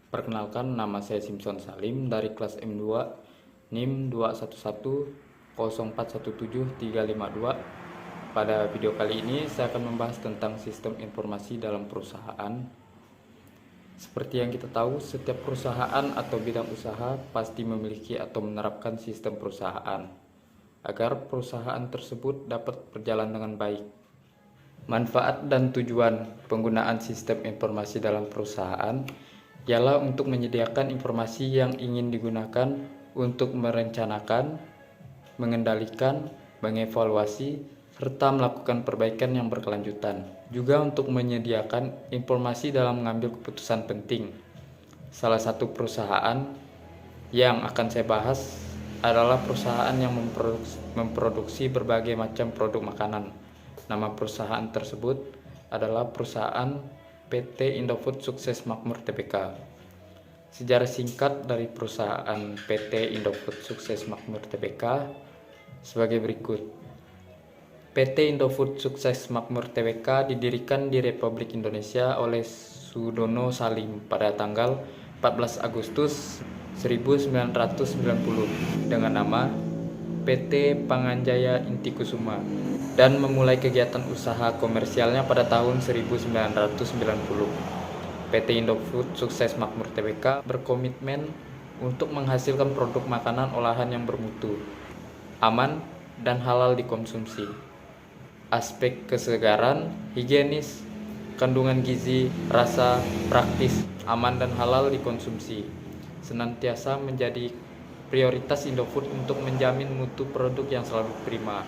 Perkenalkan, nama saya Simpson Salim dari kelas M2 NIM 2110417-352. Pada video kali ini saya akan membahas tentang sistem informasi dalam perusahaan. Seperti yang kita tahu, setiap perusahaan atau bidang usaha pasti memiliki atau menerapkan sistem perusahaan agar perusahaan tersebut dapat berjalan dengan baik. Manfaat dan tujuan penggunaan sistem informasi dalam perusahaan ialah untuk menyediakan informasi yang ingin digunakan untuk merencanakan, mengendalikan, mengevaluasi, serta melakukan perbaikan yang berkelanjutan. Juga untuk menyediakan informasi dalam mengambil keputusan penting. Salah satu perusahaan yang akan saya bahas adalah perusahaan yang memproduksi berbagai macam produk makanan. Nama perusahaan tersebut adalah perusahaan PT Indofood Sukses Makmur Tbk. Sejarah singkat dari perusahaan PT Indofood Sukses Makmur Tbk sebagai berikut. PT Indofood Sukses Makmur Tbk didirikan di Republik Indonesia oleh Sudono Salim pada tanggal 14 Agustus 1990 dengan nama PT Panganjaya Inti Kusuma dan memulai kegiatan usaha komersialnya pada tahun 1990. PT Indofood Sukses Makmur Tbk berkomitmen untuk menghasilkan produk makanan olahan yang bermutu, aman, dan halal dikonsumsi. Aspek kesegaran, higienis, kandungan gizi, rasa, praktis, aman, dan halal dikonsumsi senantiasa menjadi prioritas Indofood untuk menjamin mutu produk yang selalu prima.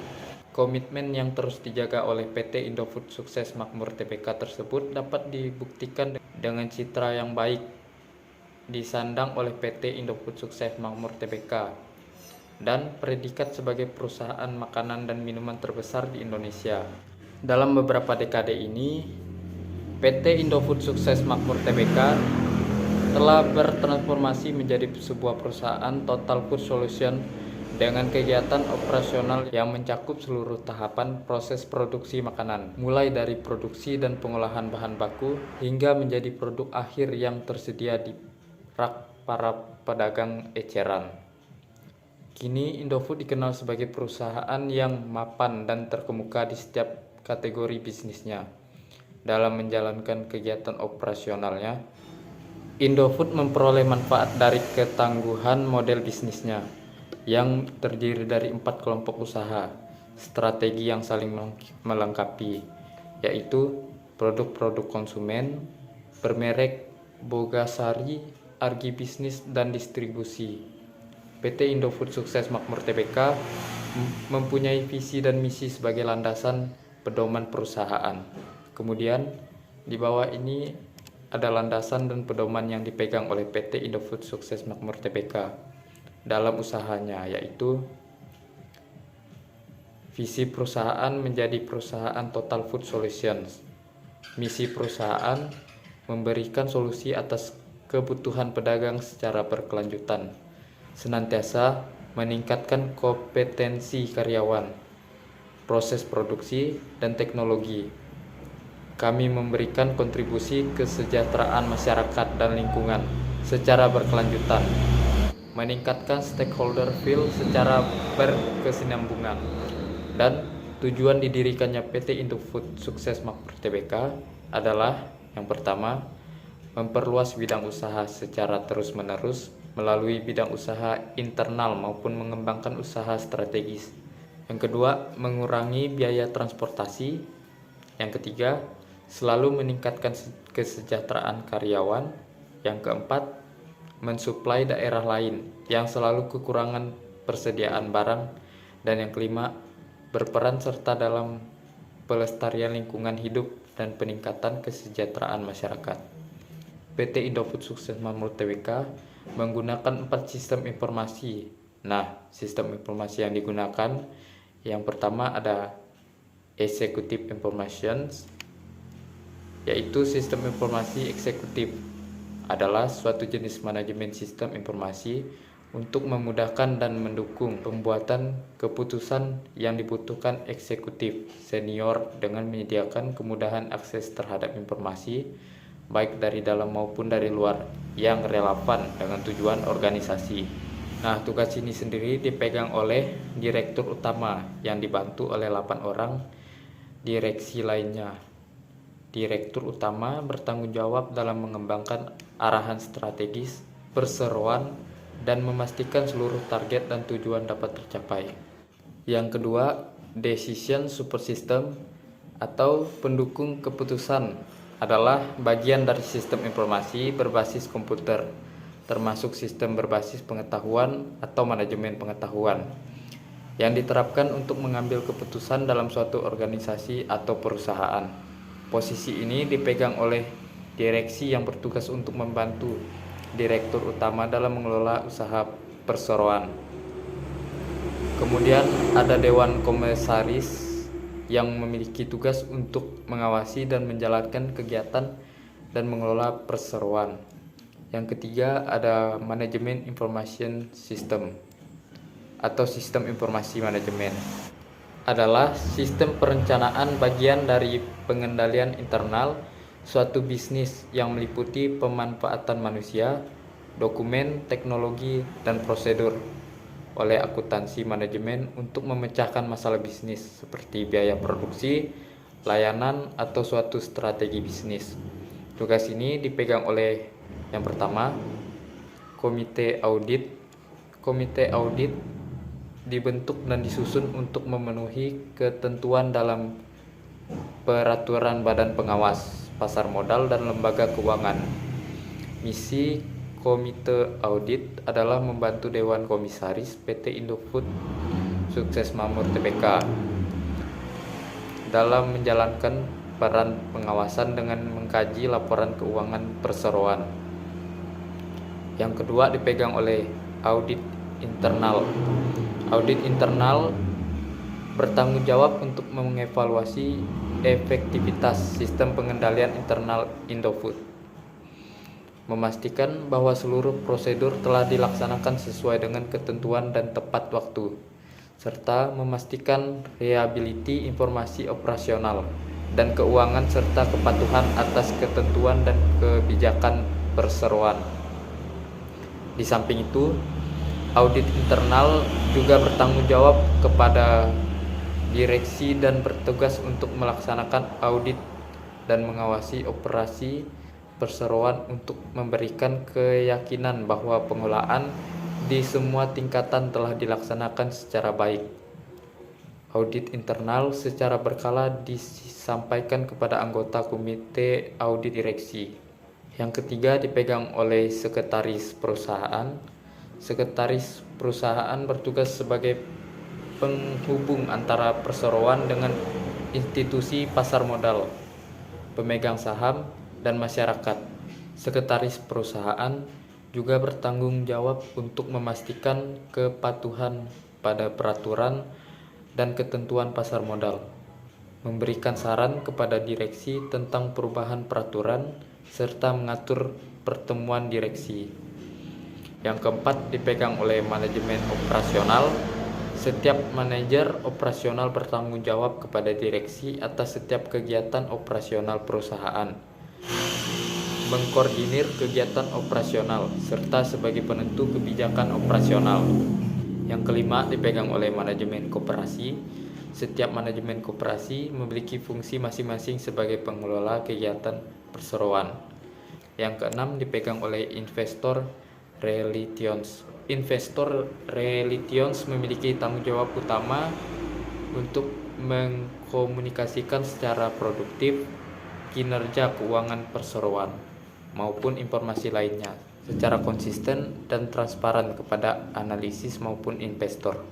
Komitmen yang terus dijaga oleh PT Indofood Sukses Makmur Tbk tersebut dapat dibuktikan dengan citra yang baik disandang oleh PT Indofood Sukses Makmur Tbk dan predikat sebagai perusahaan makanan dan minuman terbesar di Indonesia. Dalam beberapa dekade ini, PT Indofood Sukses Makmur Tbk telah bertransformasi menjadi sebuah perusahaan total food solution dengan kegiatan operasional yang mencakup seluruh tahapan proses produksi makanan, mulai dari produksi dan pengolahan bahan baku hingga menjadi produk akhir yang tersedia di rak para pedagang eceran. Kini Indofood dikenal sebagai perusahaan yang mapan dan terkemuka di setiap kategori bisnisnya. Dalam menjalankan kegiatan operasionalnya, Indofood memperoleh manfaat dari ketangguhan model bisnisnya yang terdiri dari 4 kelompok usaha, strategi yang saling melengkapi, yaitu produk-produk konsumen, bermerek, bogasari, agribisnis, dan distribusi. PT Indofood Sukses Makmur Tbk mempunyai visi dan misi sebagai landasan pedoman perusahaan. Kemudian di bawah ini ada landasan dan pedoman yang dipegang oleh PT Indofood Sukses Makmur Tbk dalam usahanya, yaitu visi perusahaan menjadi perusahaan total food solutions. Misi perusahaan memberikan solusi atas kebutuhan pedagang secara berkelanjutan, senantiasa meningkatkan kompetensi karyawan, proses produksi, dan teknologi. Kami memberikan kontribusi kesejahteraan masyarakat dan lingkungan secara berkelanjutan, meningkatkan stakeholder value secara berkesinambungan, dan tujuan didirikannya PT Indofood Sukses Makmur Tbk adalah yang pertama, memperluas bidang usaha secara terus-menerus melalui bidang usaha internal maupun mengembangkan usaha strategis. Yang kedua, mengurangi biaya transportasi. Yang ketiga, selalu meningkatkan kesejahteraan karyawan. Yang keempat, mensuplai daerah lain yang selalu kekurangan persediaan barang. Dan yang kelima, berperan serta dalam pelestarian lingkungan hidup dan peningkatan kesejahteraan masyarakat. PT Indofood Sukses Makmur Tbk menggunakan 4 sistem informasi. Nah, sistem informasi yang digunakan yang pertama ada Executive Informations, yaitu sistem informasi eksekutif adalah suatu jenis manajemen sistem informasi untuk memudahkan dan mendukung pembuatan keputusan yang dibutuhkan eksekutif senior dengan menyediakan kemudahan akses terhadap informasi, baik dari dalam maupun dari luar, yang relevan dengan tujuan organisasi. Nah, tugas ini sendiri dipegang oleh direktur utama yang dibantu oleh 8 orang direksi lainnya. Direktur utama bertanggung jawab dalam mengembangkan arahan strategis, perseroan, dan memastikan seluruh target dan tujuan dapat tercapai. Yang kedua, decision support system atau pendukung keputusan adalah bagian dari sistem informasi berbasis komputer, termasuk sistem berbasis pengetahuan atau manajemen pengetahuan, yang diterapkan untuk mengambil keputusan dalam suatu organisasi atau perusahaan. Posisi ini dipegang oleh direksi yang bertugas untuk membantu direktur utama dalam mengelola usaha perseroan. Kemudian ada Dewan Komisaris yang memiliki tugas untuk mengawasi dan menjalankan kegiatan dan mengelola perseroan. Yang ketiga ada Manajemen Information System atau Sistem Informasi Manajemen. Adalah sistem perencanaan bagian dari pengendalian internal suatu bisnis yang meliputi pemanfaatan manusia, dokumen, teknologi, dan prosedur oleh akuntansi manajemen untuk memecahkan masalah bisnis seperti biaya produksi, layanan, atau suatu strategi bisnis. Tugas ini dipegang oleh yang pertama, komite audit. Komite audit dibentuk dan disusun untuk memenuhi ketentuan dalam peraturan Badan Pengawas Pasar Modal dan Lembaga Keuangan. Misi komite audit adalah membantu Dewan Komisaris PT Indofood Sukses Makmur Tbk dalam menjalankan peran pengawasan dengan mengkaji laporan keuangan perseroan. Yang kedua dipegang oleh audit internal. Audit internal bertanggung jawab untuk mengevaluasi efektivitas sistem pengendalian internal Indofood, memastikan bahwa seluruh prosedur telah dilaksanakan sesuai dengan ketentuan dan tepat waktu, serta memastikan reliability informasi operasional dan keuangan serta kepatuhan atas ketentuan dan kebijakan perseroan. Di samping itu, audit internal juga bertanggung jawab kepada direksi dan bertugas untuk melaksanakan audit dan mengawasi operasi perseroan untuk memberikan keyakinan bahwa pengelolaan di semua tingkatan telah dilaksanakan secara baik. Audit internal secara berkala disampaikan kepada anggota komite audit direksi. Yang ketiga dipegang oleh sekretaris perusahaan. Sekretaris perusahaan bertugas sebagai penghubung antara perseroan dengan institusi pasar modal, pemegang saham, dan masyarakat. Sekretaris perusahaan juga bertanggung jawab untuk memastikan kepatuhan pada peraturan dan ketentuan pasar modal, memberikan saran kepada direksi tentang perubahan peraturan, serta mengatur pertemuan direksi. Yang keempat dipegang oleh manajemen operasional. Setiap manajer operasional bertanggung jawab kepada direksi atas setiap kegiatan operasional perusahaan, mengkoordinir kegiatan operasional, serta sebagai penentu kebijakan operasional. Yang kelima dipegang oleh manajemen koperasi. Setiap manajemen koperasi memiliki fungsi masing-masing sebagai pengelola kegiatan perseroan. Yang keenam dipegang oleh investor relations. Investor relations memiliki tanggung jawab utama untuk mengkomunikasikan secara produktif kinerja keuangan perseroan maupun informasi lainnya secara konsisten dan transparan kepada analisis maupun investor.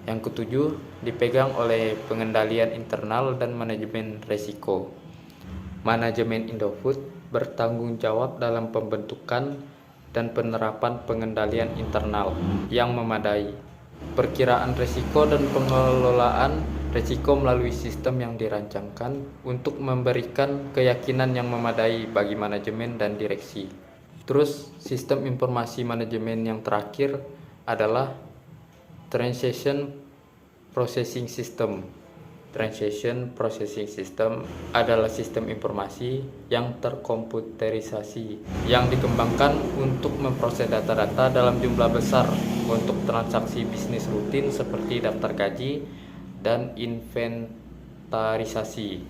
Yang ketujuh dipegang oleh pengendalian internal dan manajemen risiko. Manajemen Indofood bertanggung jawab dalam pembentukan dan penerapan pengendalian internal yang memadai, perkiraan risiko dan pengelolaan risiko melalui sistem yang dirancangkan untuk memberikan keyakinan yang memadai bagi manajemen dan direksi. Terus sistem informasi manajemen yang terakhir adalah Transaction Processing System Transaction Processing System adalah sistem informasi yang terkomputerisasi yang dikembangkan untuk memproses data-data dalam jumlah besar untuk transaksi bisnis rutin seperti daftar gaji dan inventarisasi.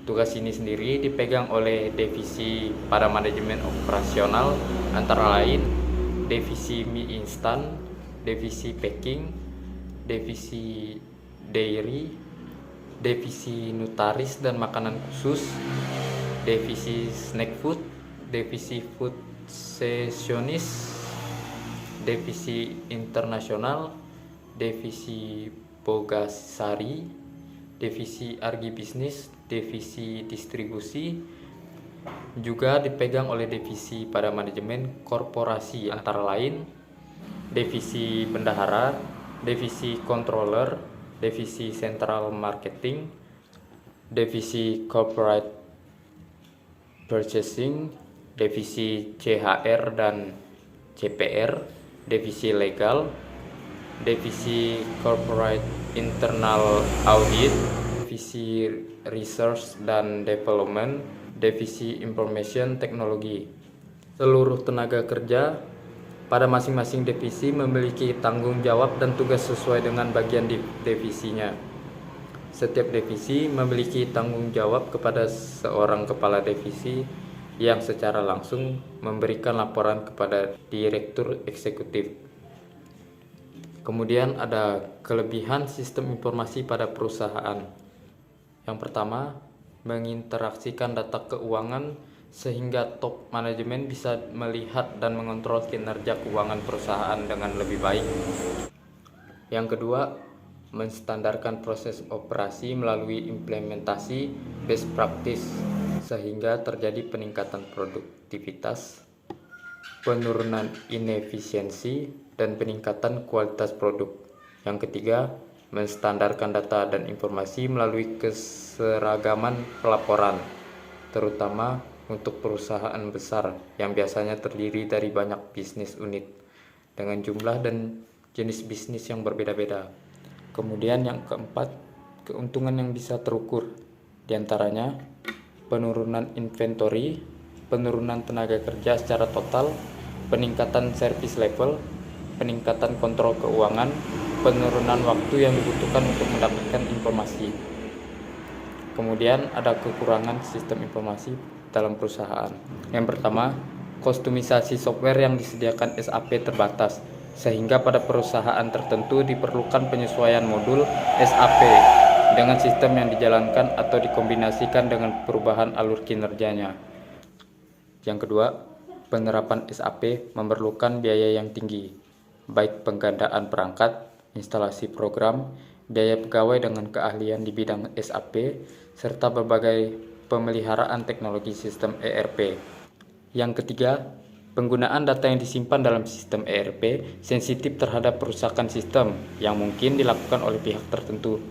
Tugas ini sendiri dipegang oleh divisi pada manajemen operasional, antara lain divisi mie instan, divisi packing, divisi dairy, divisi nutaris dan makanan khusus, divisi snack food, divisi food sessionis, divisi internasional, divisi bogasari, divisi agribisnis, divisi distribusi. Juga dipegang oleh divisi pada manajemen korporasi, antara lain divisi bendahara, divisi controller, divisi Central Marketing, divisi Corporate Purchasing, divisi CHR dan CPR, divisi Legal, divisi Corporate Internal Audit, divisi Research dan Development, divisi Information Technology. Seluruh tenaga kerja pada masing-masing divisi memiliki tanggung jawab dan tugas sesuai dengan bagian divisinya. Setiap divisi memiliki tanggung jawab kepada seorang kepala divisi yang secara langsung memberikan laporan kepada direktur eksekutif. Kemudian ada kelebihan sistem informasi pada perusahaan. Yang pertama, menginteraksikan data keuangan sehingga top manajemen bisa melihat dan mengontrol kinerja keuangan perusahaan dengan lebih baik. Yang kedua, menstandarkan proses operasi melalui implementasi best practice sehingga terjadi peningkatan produktivitas, penurunan inefisiensi, dan peningkatan kualitas produk. Yang ketiga, menstandarkan data dan informasi melalui keseragaman pelaporan, terutama untuk perusahaan besar yang biasanya terdiri dari banyak bisnis unit dengan jumlah dan jenis bisnis yang berbeda-beda. Kemudian yang keempat, keuntungan yang bisa terukur, diantaranya penurunan inventory, penurunan tenaga kerja secara total, peningkatan service level, peningkatan kontrol keuangan, penurunan waktu yang dibutuhkan untuk mendapatkan informasi. Kemudian ada kekurangan sistem informasi dalam perusahaan. Yang pertama, kostumisasi software yang disediakan SAP terbatas, sehingga pada perusahaan tertentu diperlukan penyesuaian modul SAP dengan sistem yang dijalankan atau dikombinasikan dengan perubahan alur kinerjanya. Yang kedua, penerapan SAP memerlukan biaya yang tinggi, baik penggandaan perangkat, instalasi program, biaya pegawai dengan keahlian di bidang SAP, serta berbagai pemeliharaan teknologi sistem ERP. Yang ketiga, penggunaan data yang disimpan dalam sistem ERP sensitif terhadap perusakan sistem yang mungkin dilakukan oleh pihak tertentu.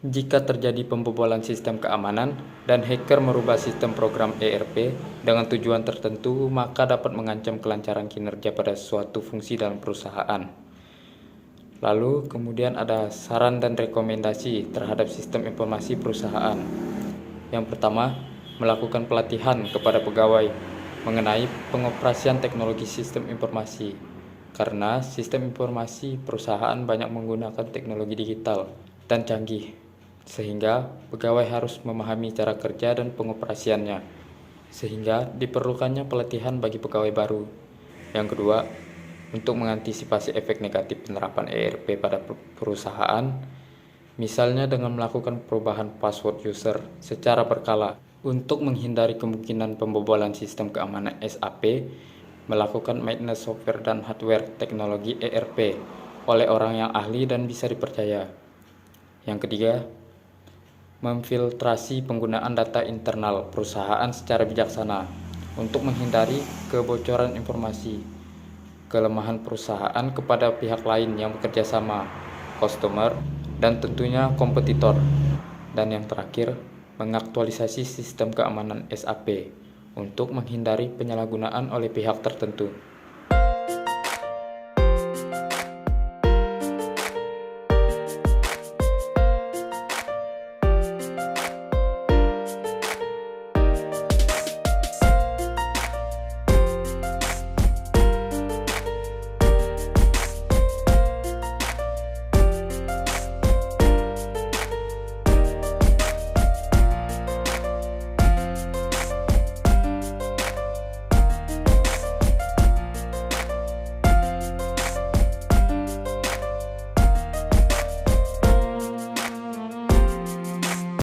Jika terjadi pembobolan sistem keamanan dan hacker merubah sistem program ERP dengan tujuan tertentu, maka dapat mengancam kelancaran kinerja pada suatu fungsi dalam perusahaan. Lalu kemudian ada saran dan rekomendasi terhadap sistem informasi perusahaan. Yang pertama, melakukan pelatihan kepada pegawai mengenai pengoperasian teknologi sistem informasi, karena sistem informasi perusahaan banyak menggunakan teknologi digital dan canggih, sehingga pegawai harus memahami cara kerja dan pengoperasiannya, sehingga diperlukannya pelatihan bagi pegawai baru. Yang kedua, untuk mengantisipasi efek negatif penerapan ERP pada perusahaan, misalnya dengan melakukan perubahan password user secara berkala untuk menghindari kemungkinan pembobolan sistem keamanan SAP, melakukan maintenance software dan hardware teknologi ERP oleh orang yang ahli dan bisa dipercaya. Yang ketiga, memfiltrasi penggunaan data internal perusahaan secara bijaksana untuk menghindari kebocoran informasi, kelemahan perusahaan kepada pihak lain yang bekerja sama, customer, dan tentunya kompetitor. Dan yang terakhir, mengaktualisasi sistem keamanan SAP untuk menghindari penyalahgunaan oleh pihak tertentu.